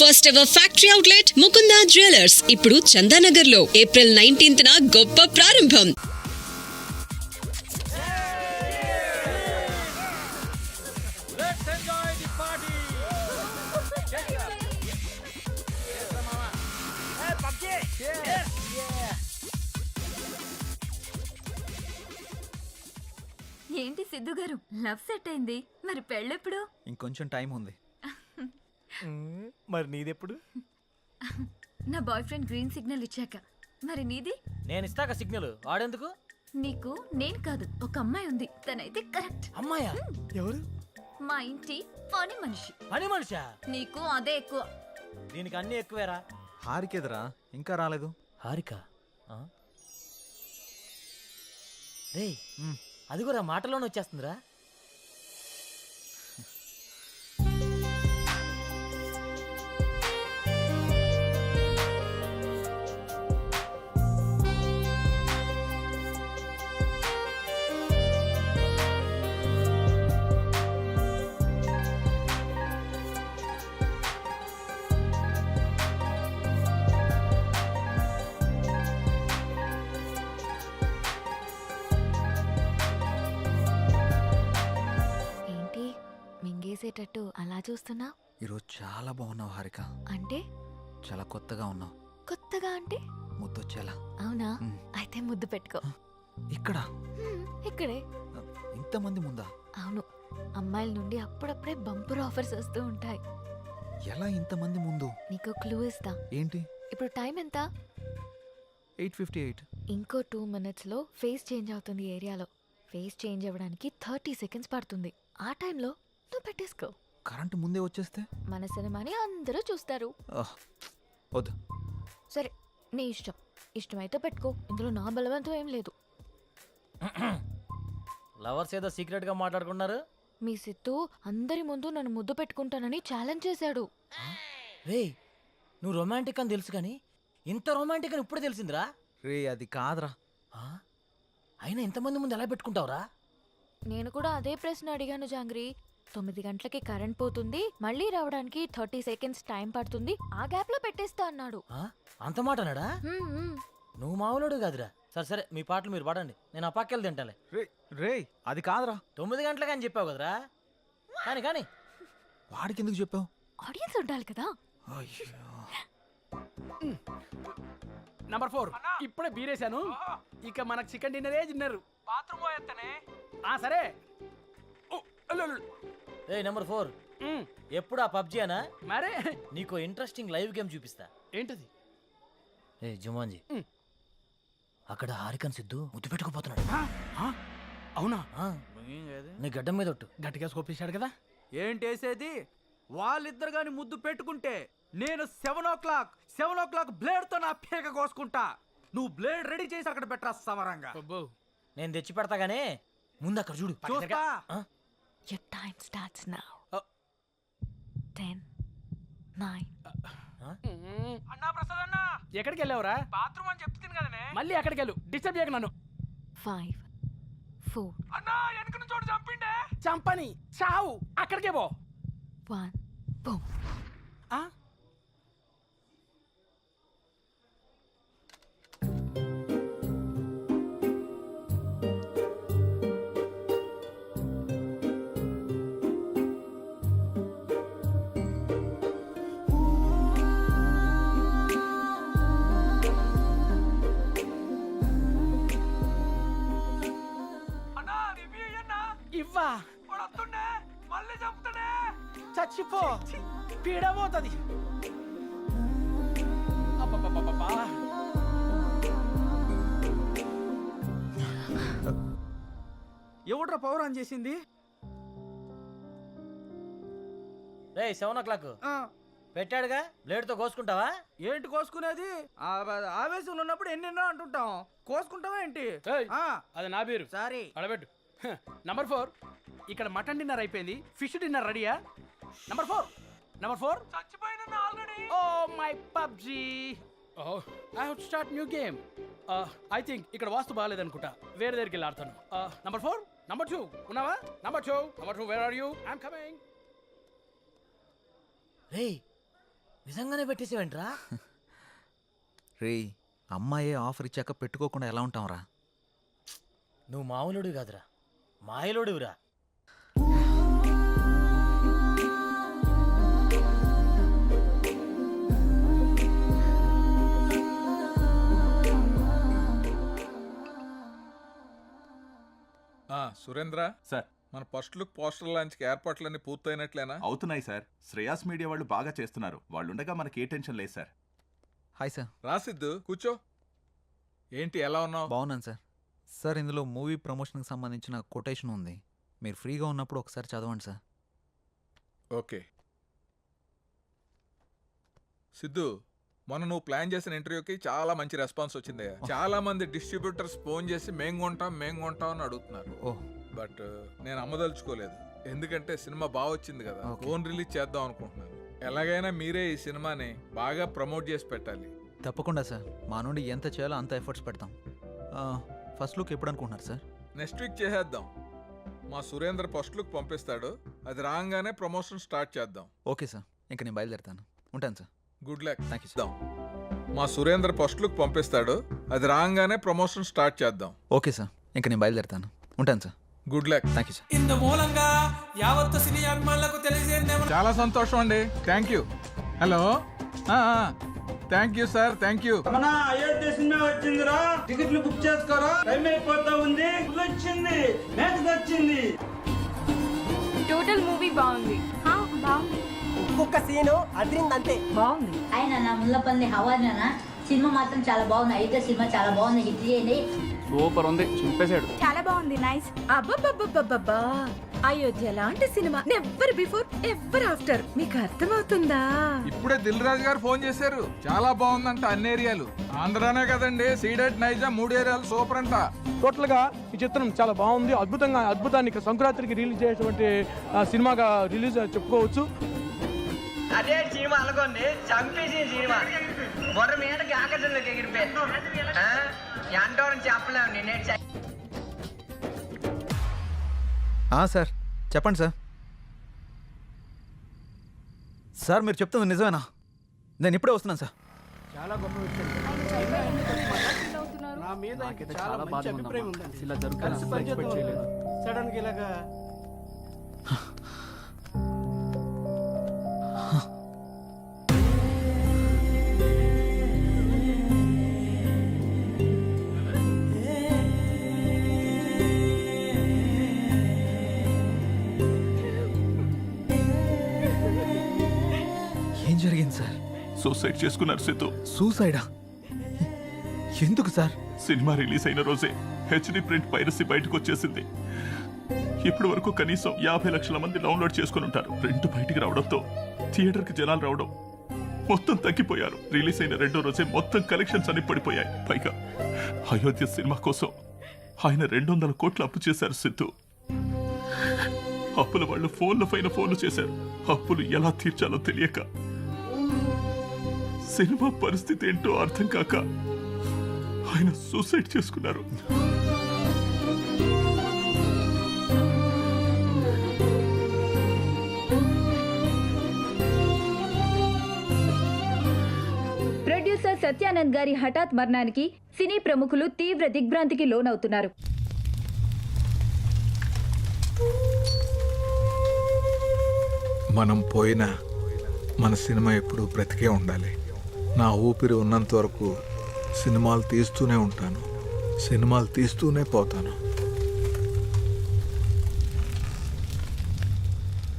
First ever factory outlet Mukunda jewellers ఇప్పుడు చందానగర్ లో April 19th గొప్ప ప్రారంభం. ఏంటి సిద్ధు గారు, లవ్ సెట్ అయింది, మరి పెళ్ళెప్పుడు? ఇంకొంచెం టైం ఉంది. మరి నీదెప్పుడు? నా బాయ్ ఫ్రెండ్ గ్రీన్ సిగ్నల్ ఇచ్చాక. మరి నీది? నేను ఇస్తాక సిగ్నల్ వాడేందుకు? నీకు నేను కాదు, ఒక అమ్మాయి ఉంది, తనైతే కరెక్ట్. అమ్మాయా? ఎవరు? మా ఇంటి పని మనిషి. పని మనిషా? నీకు అదే ఎక్కువ. దీనికి అన్ని ఎక్కువేరా. హారికేదరా ఇంకా రాలేదు. హారిక రే, అది కూడా మాటలోనే వచ్చేస్తుందిరా. మింగేసేటట్టు అలా చూస్తున్నా? ఈరోజు చాలా బాగున్నావు హారిక. అంటే? చాలా కొత్తగా ఉన్నావు. కొత్తగా అంటే? ముద్దొచ్చేలా. అవునా? అయితే ముద్దు పెట్టుకో. ఇక్కడ? ఇక్కడే. ఇంతమంది ముందా? అవును, అమ్మాయిల నుండి అప్పుడప్పుడే బంపర్ ఆఫర్స్ వస్తూ ఉంటాయి. ఎలా ఇంతమంది ముందు? నీకు క్లూ ఇస్తా. ఏంటి? ఇప్పుడు టైం ఎంత? 8:58. ఇంకో 2 minutes లో ఫేస్ చేంజ్ అవుతుంది ఏరియాలో. ఫేస్ చేంజ్ అవ్వడానికి 30 seconds పడుతుంది. ఆ టైంలో నువ్వు పెట్టేసుకో. కరెంటు ముందే వచ్చేస్తే? మన సినిమాని అందరూ చూస్తారు. వద్దు. సరే, నీ ఇష్టం. ఇష్టమైతే పెట్టుకో, ఇందులో నా బలవంతం ఏం లేదు. లవర్స్ ఏదో సీక్రెట్ గా మాట్లాడుకున్నారు. మీ సిత్తు అందరి ముందు నన్ను ముద్దు పెట్టుకుంటానని ఛాలెంజ్ చేశాడు. రే, నువ్వు రొమాంటిక్ అని తెలుసు కానీ ఇంత రొమాంటిక్ అని ఇప్పుడే తెలిసిందిరా. రే అది కాదురా. అయినా ఇంతమంది ముందు ఎలా పెట్టుకుంటావురా? నేను కూడా అదే ప్రశ్న అడిగాను జాంగ్రీ. 9 గంటలకి కరెంట్ పోతుంది, మళ్ళీ రావడానికి 30 seconds టైం పడుతుంది, ఆ గ్యాప్ లో పెట్టేస్తా అన్నాడు. అంత మాట అన్నాడా? నువ్వు మామూలుడు కాదురా. సరే సరే, మీ పాటలు మీరు పాడండి, నేను ఆ పక్కెళ్ళి తింటాలే. రే అది కాదురా. 9 గంటలకి అని చెప్పావు కదరా. కానీ కానీ వాడికి ఎందుకు చెప్పావు? ఆడియన్స్ ఉండాలి కదా. నంబర్ 4 ఇప్పుడే బీరేశాను. ఇక మనకు చికెన్ డిన్నరే తిన్నారు. బాత్రూమ్ పోయేస్తానే. సరే. ఏ నెంబర్ 4, ఎప్పుడు ఆ పబ్జీ అనా? మరే నీకు ఇంట్రెస్టింగ్ లైవ్ గేమ్ చూపిస్తా. ఏంటది? ఏ జుమాన్జీ, అక్కడ హారికన్ సిద్ధు ముద్దు పెట్టుకుపోతున్నాడు. అవునా? నీ గడ్డం మీద ఒట్టు. గట్టిగా స్కోపేశాడు కదా. ఏంటేసేది? వాళ్ళిద్దరు గాని ముద్దు పెట్టుకుంటే నేను 7 o'clock బ్లేడ్ తో నా పేక కోసుకుంటా. నువ్వు బ్లేడ్ రెడీ చేసి అక్కడ పెట్టరా సమరంగా. నేను తెచ్చి పెడతా గానీ ముందు అక్కడ చూడు. చూస్తా. Your time starts now. 10, 9. అన్నా ప్రసాద్ అన్న, ఎక్కడికి వెళ్ళావురా? బాత్రూమ్ అని చెప్తుంది కదనే. మళ్ళీ ఎక్కడికి వెళ్ళు, డిస్టర్బ్ చేయక నన్ను. 5, 4. అన్నా వెనక నుంచి చోటు చంపిండే. చంపని చావు, అక్కడికే పో. 1, boom. ఇవ్వా వస్తుండే, మళ్ళీ చంపుతాడే. చచ్చిపో, పీడబోతుంది. ఎవడ్రా పవర్ ఆన్ చేసింది? రే 7 o'clock పెట్టాడుగా, బ్లేడ్ తో కోసుకుంటావా? ఏంటి కోసుకునేది? ఆవేశంలో ఉన్నప్పుడు ఎన్నెన్నో అంటుంటాం. కోసుకుంటావా ఏంటి? అది నా పేరు. సారీ, అడబెట్టు. నంబర్ 4, ఇక్కడ మటన్ డిన్నర్ అయిపోయింది, ఫిష్ డిన్నర్ రెడీయా? నంబర్ 4 చచ్చిపోయినా already. Oh my PUBG. I have to start new game. I think ఇక్కడ వాస్తు బాగాలేదనుకుంటా, వేరే దగ్గరికి వెళ్ళి ఆడతాను. నంబర్ 4, నంబర్ 2 ఉన్నావా? Number 2 where are you? I'm coming. రే నిజంగానే పెట్టేసేవేంట్రా? రేయ్ అమ్మాయే ఆఫర్ ఇచ్చాక పెట్టుకోకుండా ఎలా ఉంటాంరా? నువ్వు మామూలుడివి కాదురా, మాయలోడివిరా. సురేంద్ర సార్ మన ఫస్ట్ లుక్ పోస్టర్ లాంచ్కి ఏర్పాట్లన్నీ పూర్తయినట్లేనా? అవుతున్నాయి సార్. శ్రేయాస్ మీడియా వాళ్ళు బాగా చేస్తున్నారు. వాళ్ళుండగా మనకి ఏ టెన్షన్ లేదు సార్. Hi sir. రాసిద్దు కూర్చో. ఏంటి ఎలా ఉన్నావు? బాగున్నాను సార్. సార్ ఇందులో మూవీ ప్రమోషన్కి సంబంధించిన కొటేషన్ ఉంది, మీరు ఫ్రీగా ఉన్నప్పుడు ఒకసారి చదవండి సార్. ఓకే. సిద్ధు, మొన్న నువ్వు ప్లాన్ చేసిన ఇంటర్వ్యూకి చాలా మంచి రెస్పాన్స్ వచ్చింది. చాలా మంది డిస్ట్రిబ్యూటర్స్ ఫోన్ చేసి మేం కొంటాం అని అడుగుతున్నారు. ఓహ్, బట్ నేను అమ్మదలుచుకోలేదు, ఎందుకంటే సినిమా బాగా వచ్చింది కదా. Okay. ఫోన్ రిలీజ్ చేద్దాం అనుకుంటున్నాను. ఎలాగైనా మీరే ఈ సినిమాని బాగా ప్రమోట్ చేసి పెట్టాలి. తప్పకుండా సార్, మా నుండి ఎంత చేయాలో అంత ఎఫర్ట్స్ పెడతాం. ఫస్ట్ లుక్ ఎప్పుడు అనుకుంటున్నారు సార్? నెక్స్ట్ వీక్ చేసేద్దాం. మా సురేంద్ర ఫస్ట్ లుక్ పంపిస్తాడు, అది రాగానే ప్రమోషన్ స్టార్ట్ చేద్దాం. ఓకే సార్, ఇంకా నేను బయలుదేరుతాను. ఉంటాను sir. Good luck. Thank you sir. మా సురేంద్ర ఫస్ట్ లుక్ పంపిస్తాడు, అది రాగానే ప్రమోషన్ స్టార్ట్ చేద్దాం. ఓకే సార్, ఇంకా నేను బయలుదేరుతాను. ఉంటాను sir. Good luck. Thank you sir. ఇందు మూలంగా యావత్తు సినీ అభిమానులకు తెలియజేయండి. చాలా సంతోషం అండి. Thank you. Hello, thank you sir, thank you. Ayodhya సినిమా వచ్చిందిరా, టికెట్లు బుక్ చేసుకోరా, టైం అయిపోతా ఉంది. వచ్చింది, మ్యాచ్ వచ్చింది. టోటల్ మూవీ బాగుంది. బాగుంది. ఒక్కొక్క సీను అదిరిందంతే. బాగుంది. ఆయన నా ముళ్ళపల్లి హవానా సినిమా మాత్రం చాలా బాగుంది. అయితే సినిమా చాలా బాగుంది, హిట్ చేయండి. సూపర్ ఉంది, చింపేశాడు. చాలా బాగుంది. నైస్. అబ్బబ్బబ్బబ్బబ్బా, అయోధ్య లాంటి cinema never before ever after. మీకు అర్థమవుతుందా? ఇప్పుడే దిల్ రాజు గారు ఫోన్ చేశారు, చాలా బాగుందంట అన్ని ఏరియాలు. ఆంధ్రానే కదండి, సీడెడ్ నైజాం 3 ఏరియాలు సూపర్ అంట. టోటల్ గా ఈ చిత్రం చాలా బాగుంది. అద్భుతాన్ని సంక్రాంతికి రిలీజ్ చేసేటువంటి సినిమాగా రిలీజ్ చెప్పుకోవచ్చు. అదే సినిమా అనుకోండి, చంపేసి సినిమా బొర్ర మీదకి ఆకర్షణలోకి ఎగిరిపోయి ఎంతో చెప్పలేము. నేనే సార్ చెప్పండి సార్. సార్ మీరు చెప్తుంది నిజమేనా? నేను ఇప్పుడే వస్తున్నాను సార్. చాలా గొప్ప విషయం. నా మీద చాలా మంచి అభిప్రాయం ఉందండి. కలిసి పనిచేద్దాం. సడన్ గా ఇలాగా ఏం జరిగింది సార్? సూసైడ్ చేసుకున్నారు సిద్ధు. సూసైడా? ఎందుకు సార్? సినిమా రిలీజ్ అయిన రోజే హెచ్డి ప్రింట్ పైరసీ బయటకు వచ్చేసింది. ఇప్పటి వరకు కనీసం 50 లక్షల మంది డౌన్లోడ్ చేసుకుని ఉంటారు. ప్రింట్ బయటికి రావడంతో థియేటర్కి జనాలు రావడం మొత్తం తగ్గిపోయారు. రిలీజ్ అయిన 2వ రోజే మొత్తం కలెక్షన్స్ అన్ని పడిపోయాయి. పైగా అయోధ్య సినిమా కోసం ఆయన 200 కోట్లు అప్పు చేశారు సిద్ధు. అప్పుల వాళ్ళు ఫోన్ల పైన ఫోన్లు చేశారు. అప్పులు ఎలా తీర్చాలో తెలియక, సినిమా పరిస్థితి ఏంటో అర్థం కాక ఆయన సూసైడ్ చేసుకున్నారు. ప్రొడ్యూసర్ సత్యానంద్ గారి హఠాత్ మరణానికి సినీ ప్రముఖులు తీవ్ర దిగ్భ్రాంతికి లోనవుతున్నారు. మనం పోయినా మన సినిమా ఎప్పుడు బ్రతికే ఉండాలి. నా ఊపిరి ఉన్నంత వరకు సినిమాలు తీస్తూనే ఉంటాను, సినిమాలు తీస్తూనే పోతాను.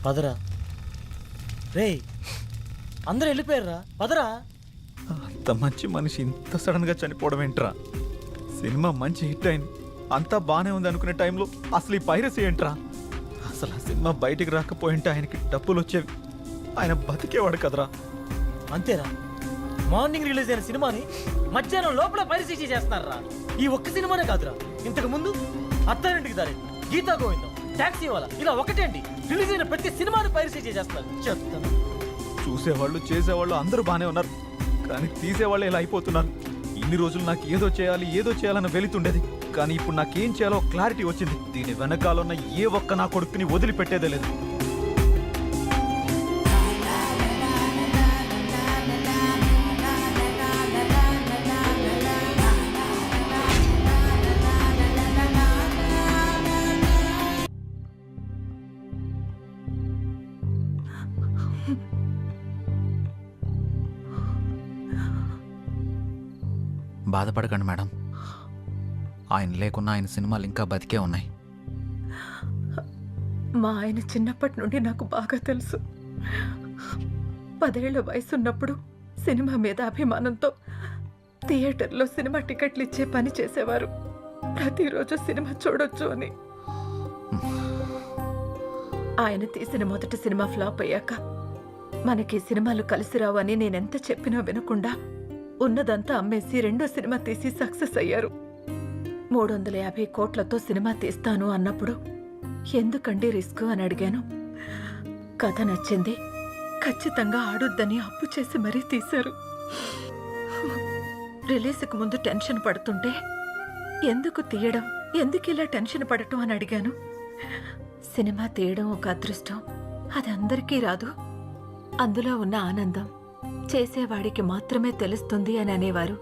పదరా రే, అందరూ వెళ్ళిపోయారా? పదరా. అంత మంచి మనిషి ఇంత సడన్గా చనిపోవడం ఏంట్రా? సినిమా మంచి హిట్ అయింది, అంతా బాగానే ఉంది అనుకునే టైంలో అసలు ఈ పైరసీ ఏంట్రా? అసలు ఆ సినిమా బయటికి రాకపోయింటే ఆయనకి డబ్బులు వచ్చేవి, ఆయన బతికేవాడు కదరా. అంతేరా, మార్నింగ్ రిలీజ్ అయిన సినిమాని మధ్యాహ్నం లోపల పైరసీ చేస్తున్నారా? ఈ ఒక్క సినిమానే కాదురా, ఇంతకు ముందు అత్తారింటికి దారి, గీతా గోవిందం, టాక్సీ వాలా, ఇలా ఒకటేంటి రిలీజ్ అయిన ప్రతి సినిమాని పైరసీ చేస్తున్నారు. చెప్తాను. చూసేవాళ్ళు చేసేవాళ్ళు అందరూ బాగానే ఉన్నారు, కానీ తీసేవాళ్ళు ఇలా అయిపోతున్నారు. ఇన్ని రోజులు నాకు ఏదో చేయాలన్న వెళుతుండేది, కానీ ఇప్పుడు నాకేం చేయాలో క్లారిటీ వచ్చింది. దీని వెనకాల ఉన్న ఏ ఒక్క నా కొడుకుని వదిలిపెట్టేదే లేదు. బాధపడకండి మేడం, ఆయన లేకున్నా ఆయన సినిమాలు ఇంకా బతికే ఉన్నాయి. మా ఆయన చిన్నప్పటి నుండి నాకు బాగా తెలుసు. 10 ఏళ్ల వయసున్నప్పుడు సినిమా మీద అభిమానంతో థియేటర్లో సినిమా టికెట్లు ఇచ్చే పని చేసేవారు. ప్రతిరోజు సినిమా చూడొచ్చు అని. ఆయన తీసిన మొదటి సినిమా ఫ్లాప్ అయ్యాక మనకి సినిమాలు కలిసి రావు అని నేనెంత చెప్పినా వినకుండా ఉన్నదంతా అమ్మేసి రెండో సినిమా తీసి సక్సెస్ అయ్యారు. 350 కోట్లతో సినిమా తీస్తాను అన్నప్పుడు ఎందుకండి రిస్క్ అని అడిగాను. కథ నచ్చింది, ఖచ్చితంగా ఆడొద్దని అప్పు చేసి మరీ తీశారు. రిలీజ్కి ముందు టెన్షన్ పడుతుంటే ఎందుకు తీయడం, ఎందుకు ఇలా టెన్షన్ పడటం అని అడిగాను. సినిమా తీయడం ఒక అదృష్టం, అది అందరికీ రాదు. అందులో ఉన్న ఆనందం చేసేవాడికి మాత్రమే తెలుస్తుంది అని అనేవారు.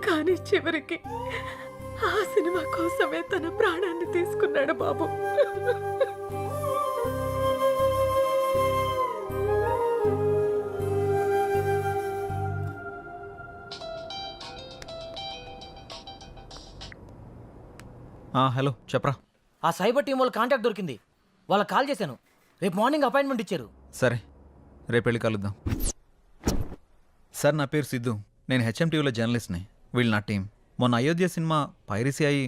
కానీ చివరికి ఆ సినిమా కోసమే తన ప్రాణాన్ని తీసుకున్నాడు బాబు. హలో చెప్పరా. ఆ సైబర్ టీం వాళ్ళ కాంటాక్ట్ దొరికింది. వాళ్ళకి కాల్ చేశాను. రేపు మార్నింగ్ అపాయింట్మెంట్ ఇచ్చారు. సరే, రేపు వెళ్ళి కలుద్దాం. సార్, నా పేరు సిద్ధు, నేను హెచ్ఎంటీవీలో జర్నలిస్ట్ని. వీళ్ళు నా టీం. మొన్న అయోధ్య సినిమా పైరసీ అయి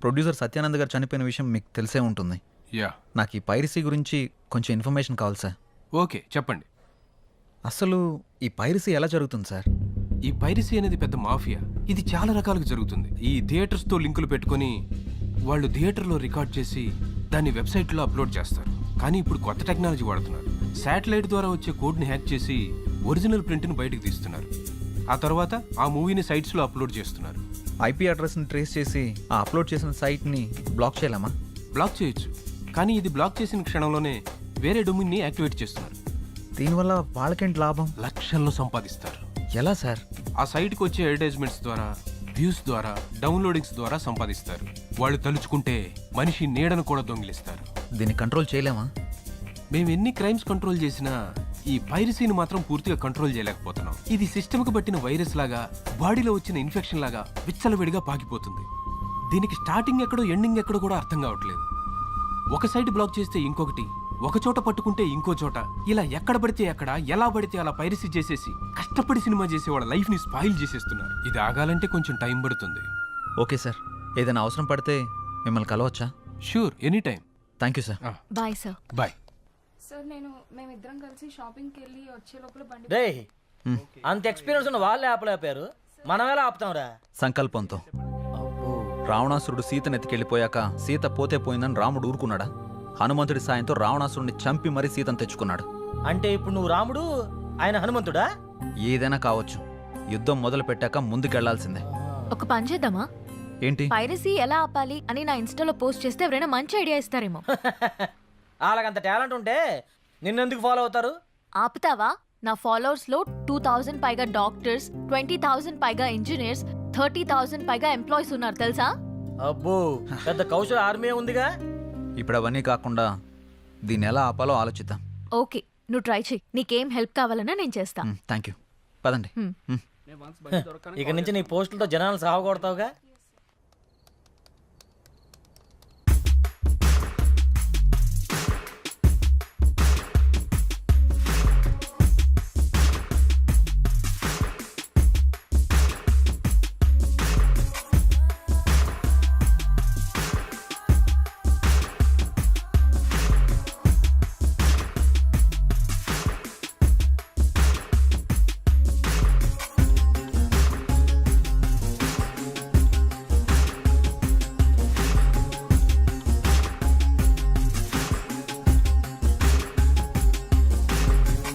ప్రొడ్యూసర్ సత్యానంద్ గారు చనిపోయిన విషయం మీకు తెలిసే ఉంటుంది. యా, నాకు ఈ పైరసీ గురించి కొంచెం ఇన్ఫర్మేషన్ కావాలి సార్. ఓకే చెప్పండి. అసలు ఈ పైరసీ ఎలా జరుగుతుంది సార్? ఈ పైరసీ అనేది పెద్ద మాఫియా. ఇది చాలా రకాలుగా జరుగుతుంది. ఈ థియేటర్స్తో లింకులు పెట్టుకొని వాళ్ళు థియేటర్లో రికార్డ్ చేసి దాన్ని వెబ్సైట్లో అప్లోడ్ చేస్తారు. కానీ ఇప్పుడు కొత్త టెక్నాలజీ వాడుతున్నారు. శాటిలైట్ ద్వారా వచ్చే కోడ్ని హ్యాక్ చేసి ఒరిజినల్ ప్రింట్ని బయటకు తీస్తున్నారు. ఆ తర్వాత ఆ మూవీని సైట్స్లో అప్లోడ్ చేస్తున్నారు. ఐపీ అడ్రస్ని ట్రేస్ చేసి ఆ అప్లోడ్ చేసిన సైట్ని బ్లాక్ చేయలేమా? బ్లాక్ చేయొచ్చు, కానీ ఇది బ్లాక్ చేసిన క్షణంలోనే వేరే డొమైన్ని యాక్టివేట్ చేస్తున్నారు. దీనివల్ల వాళ్ళకేంటి లాభం? లక్షల్లో సంపాదిస్తారు. ఎలా సార్? ఆ సైట్కి వచ్చే అడ్వర్టైజ్మెంట్స్ ద్వారా, వ్యూస్ ద్వారా, డౌన్లోడింగ్స్ ద్వారా సంపాదిస్తారు. వాళ్ళు తలుచుకుంటే మనిషి నీడను కూడా దొంగిలిస్తారు. దీన్ని కంట్రోల్ చేయలేమా? మేము ఎన్ని క్రైమ్స్ కంట్రోల్ చేసినా ఈ పైరసీని మాత్రం పూర్తిగా కంట్రోల్ చేయలేకపోతున్నాం. ఇది సిస్టమ్కి పట్టిన వైరస్ లాగా, బాడీలో వచ్చిన ఇన్ఫెక్షన్ లాగా విచ్చలవిడిగా పాకిపోతుంది. దీనికి స్టార్టింగ్ ఎక్కడో ఎండింగ్ ఎక్కడో కూడా అర్థం కావట్లేదు. ఒక సైట్ బ్లాక్ చేస్తే ఇంకొకటి, ఒక చోట పట్టుకుంటే ఇంకో చోట, ఇలా ఎక్కడ పడితే ఎక్కడ, ఎలా పడితే అలా పైరసీ చేసేసి కష్టపడి సినిమా చేసే వాళ్ళ లైఫ్ని స్పాయిల్ చేసేస్తున్నారు. ఇది ఆగాలంటే కొంచెం టైం పడుతుంది. ఓకే సార్, ఏదైనా అవసరం పడితే మిమ్మల్ని కలవచ్చా? Sure, any time. Thank you sir. Bye sir. Bye. Sir మేమిద్దరం కలిసి షాపింగ్కి వెళ్ళి వచ్చే లోపల బండి రే, అంత ఎక్స్పీరియన్స్ ఉన్న వాళ్ళే ఆపలేపారు, మనం ఎలా ఆపుతాంరా? సంకల్పంతో. రావణాసురుడు సీతను ఎత్తికెళ్ళిపోయాక సీత పోతే పోయిందని రాముడు ఊరుకున్నాడా? హనుమంతుడి సాయంతో రావణాసురుడిని చంపి మరీ సీతను తెచ్చుకున్నాడు. అంటే ఇప్పుడు నువ్వు రాముడు, ఆయన హనుమంతుడా? ఏదైనా కావచ్చు, యుద్ధం మొదలు పెట్టాక ముందుకెళ్లాల్సిందే. ఒక పని చేద్దామా? ఏంటి? పైరసీ ఎలా ఆపాలి అని నా ఇన్స్టాలో పోస్ట్ చేస్తే ఎవరైనా మంచి ఐడియా ఇస్తారేమో. వాళ్ళకంత టాలెంట్ ఉంటే నిన్నెందుకు ఫాలో అవుతారు? ఆపుతావా? నా ఫాలోవర్స్ లో 2000 పైగా డాక్టర్స్, 20,000 పైగా ఇంజనీర్స్, 30,000 పైగా ఎంప్లాయీస్ ఉన్నారు తెలుసా? అబ్బో, పెద్ద కౌశల ఆర్మీ ఉందిగా. ఇప్పుడు అవన్నీ కాకుండా దీన్ని ఎలా ఆపాలో ఆలోచిద్దాం. ఓకే, నువ్వు ట్రై చెయ్యి. నీకేం హెల్ప్ కావాలన్నా నేను చేస్తా. Thank you. పదండి. ఇక నుంచి నీ పోస్టులతో జనాలు సాగకూడతావుగా.